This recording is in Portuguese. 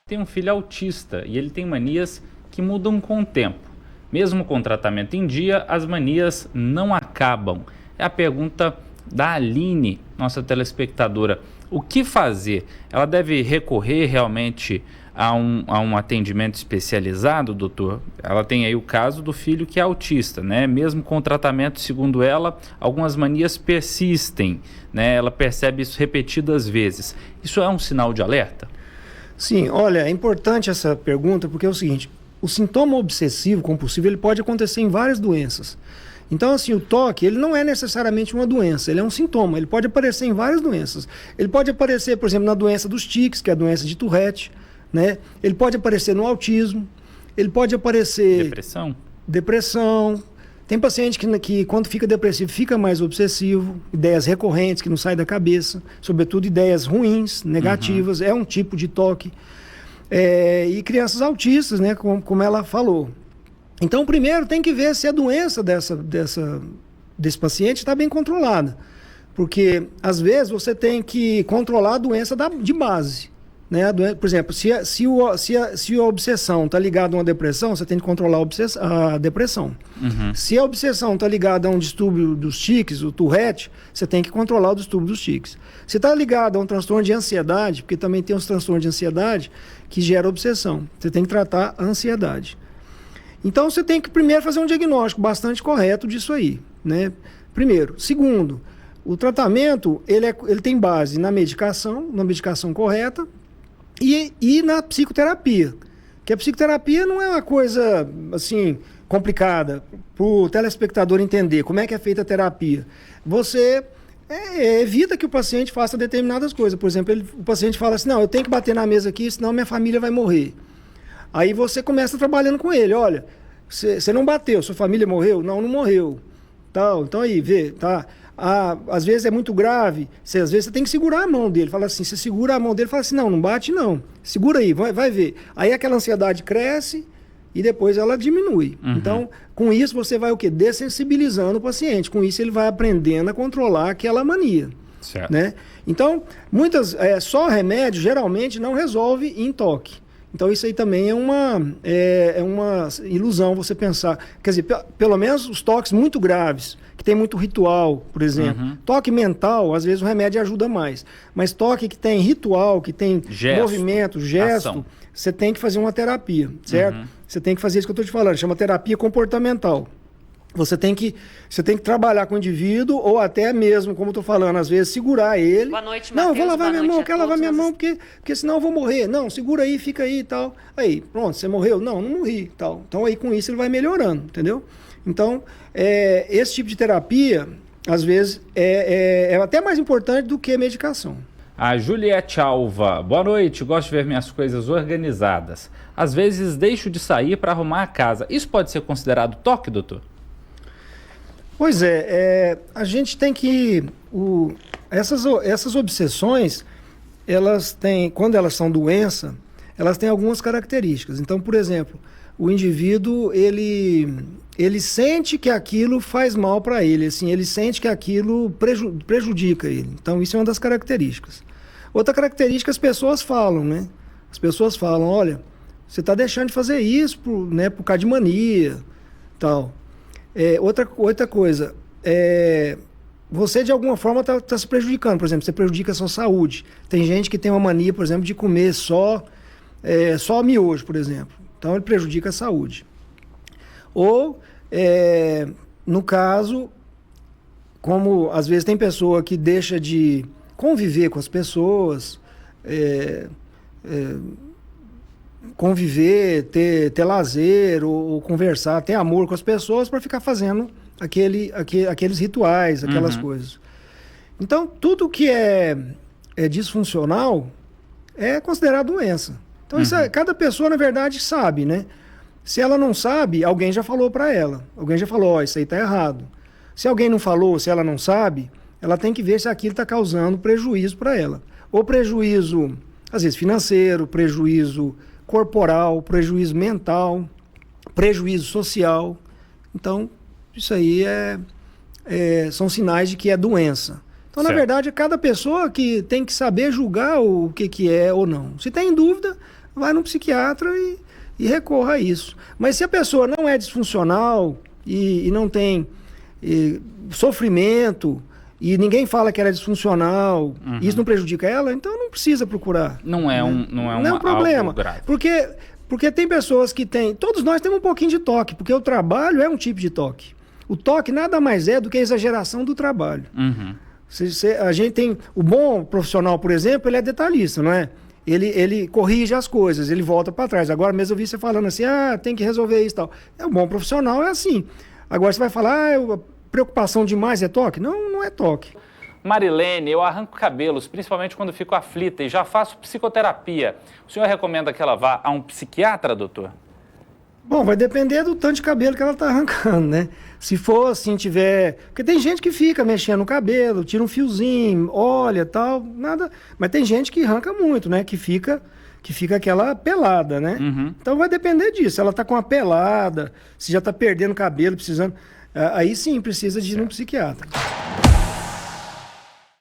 Tem um filho autista e ele tem manias que mudam com o tempo. Mesmo com tratamento em dia, as manias não acabam. É a pergunta da Aline, nossa telespectadora. O que fazer? Ela deve recorrer realmente a um atendimento especializado, doutor? Ela tem aí o caso do filho que é autista, né? Mesmo com o tratamento, segundo ela, algumas manias persistem, né? Ela percebe isso repetidas vezes. Isso é um sinal de alerta? Sim, olha, é importante essa pergunta porque é o seguinte, o sintoma obsessivo compulsivo ele pode acontecer em várias doenças. Então, assim, o TOC, ele não é necessariamente uma doença, ele é um sintoma, ele pode aparecer em várias doenças. Ele pode aparecer, por exemplo, na doença dos tiques, que é a doença de Tourette, né? Ele pode aparecer no autismo, ele pode aparecer... Depressão. Tem paciente que quando fica depressivo, fica mais obsessivo, ideias recorrentes que não saem da cabeça, sobretudo ideias ruins, negativas, é um tipo de TOC. E crianças autistas, né, como ela falou. Então, primeiro tem que ver se a doença desse paciente está bem controlada. Porque, às vezes, você tem que controlar a doença de base. Né? Por exemplo, se a obsessão está ligada a uma depressão, você tem que controlar a depressão. Se a obsessão está ligada a um distúrbio dos tiques, o Tourette, você tem que controlar o distúrbio dos tiques. Se está ligado a um transtorno de ansiedade, porque também tem os transtornos de ansiedade que geram obsessão, você tem que tratar a ansiedade. Então você tem que primeiro fazer um diagnóstico bastante correto disso aí, né? Primeiro. Segundo, o tratamento ele tem base na medicação correta, e na psicoterapia, que a psicoterapia não é uma coisa assim complicada para o telespectador entender como é que é feita a terapia. Você evita que o paciente faça determinadas coisas. Por exemplo, o paciente fala assim, não, eu tenho que bater na mesa aqui, senão minha família vai morrer. Aí você começa trabalhando com ele, olha, você não bateu, sua família morreu? Não morreu. Então aí, vê, tá... às vezes é muito grave, às vezes você tem que segurar a mão dele, fala assim, você segura a mão dele e fala assim, não bate não, segura aí, vai ver. Aí aquela ansiedade cresce e depois ela diminui. Então, com isso você vai o quê? Dessensibilizando o paciente, com isso ele vai aprendendo a controlar aquela mania. Certo. Né? Então, só remédio geralmente não resolve em TOC. Então isso aí também é uma ilusão você pensar. Quer dizer, pelo menos os toques muito graves, que tem muito ritual, por exemplo. Toque mental, às vezes o remédio ajuda mais. Mas toque que tem ritual, que tem movimento, gesto, ação. Você tem que fazer uma terapia, certo? Você tem que fazer isso que eu estou te falando, chama terapia comportamental. Você tem que trabalhar com o indivíduo ou até mesmo, como eu estou falando, às vezes segurar ele. Boa noite, Não, Matheus, vou lavar minha mão, quero lavar minha mão porque senão eu vou morrer. Não, segura aí, fica aí e tal. Aí, pronto, você morreu? Não morri e tal. Então aí com isso ele vai melhorando, entendeu? Então, esse tipo de terapia, às vezes, é até mais importante do que a medicação. A Juliette Alva, boa noite, gosto de ver minhas coisas organizadas. Às vezes deixo de sair para arrumar a casa. Isso pode ser considerado toque, doutor? Pois a gente tem que... Essas obsessões, quando elas são doença, elas têm algumas características. Então, por exemplo, o indivíduo, ele sente que aquilo faz mal para ele, assim, ele sente que aquilo prejudica ele. Então, isso é uma das características. Outra característica, as pessoas falam, né? As pessoas falam, olha, você está deixando de fazer isso por causa de mania, tal. Outra coisa, você de alguma forma está se prejudicando, por exemplo, você prejudica a sua saúde. Tem gente que tem uma mania, por exemplo, de comer só miojo, por exemplo. Então ele prejudica a saúde. Ou, no caso, como às vezes tem pessoa que deixa de conviver com as pessoas, conviver, ter lazer ou conversar, ter amor com as pessoas para ficar fazendo aqueles rituais, aquelas coisas. Então, tudo que é disfuncional é considerado doença. Então, isso cada pessoa, na verdade, sabe, né? Se ela não sabe, alguém já falou para ela. Alguém já falou, isso aí está errado. Se alguém não falou, se ela não sabe, ela tem que ver se aquilo está causando prejuízo para ela. Ou prejuízo, às vezes, financeiro, prejuízo corporal, prejuízo mental, prejuízo social. Então, isso aí são sinais de que é doença. Então, certo. Na verdade, é cada pessoa que tem que saber julgar o que é ou não. Se tem dúvida, vai no psiquiatra e recorra a isso. Mas se a pessoa não é disfuncional e não tem sofrimento, e ninguém fala que ela é disfuncional, isso não prejudica ela, então não precisa procurar. Não é um problema. Algo grave. Porque tem pessoas que têm... Todos nós temos um pouquinho de toque, porque o trabalho é um tipo de toque. O toque nada mais é do que a exageração do trabalho. A gente tem... O bom profissional, por exemplo, ele é detalhista, não é? Ele corrige as coisas, ele volta para trás. Agora mesmo eu vi você falando assim, tem que resolver isso e tal. Um bom profissional é assim. Agora você vai falar, preocupação demais é toque? Não, não é toque. Marilene, eu arranco cabelos, principalmente quando fico aflita e já faço psicoterapia. O senhor recomenda que ela vá a um psiquiatra, doutor? Bom, vai depender do tanto de cabelo que ela está arrancando, né? Se for assim, tiver... Porque tem gente que fica mexendo no cabelo, tira um fiozinho, olha, tal, nada... Mas tem gente que arranca muito, né? Que fica aquela pelada, né? Então vai depender disso. Se ela está com uma pelada, se já está perdendo cabelo, precisando... Aí sim, precisa de ir num psiquiatra.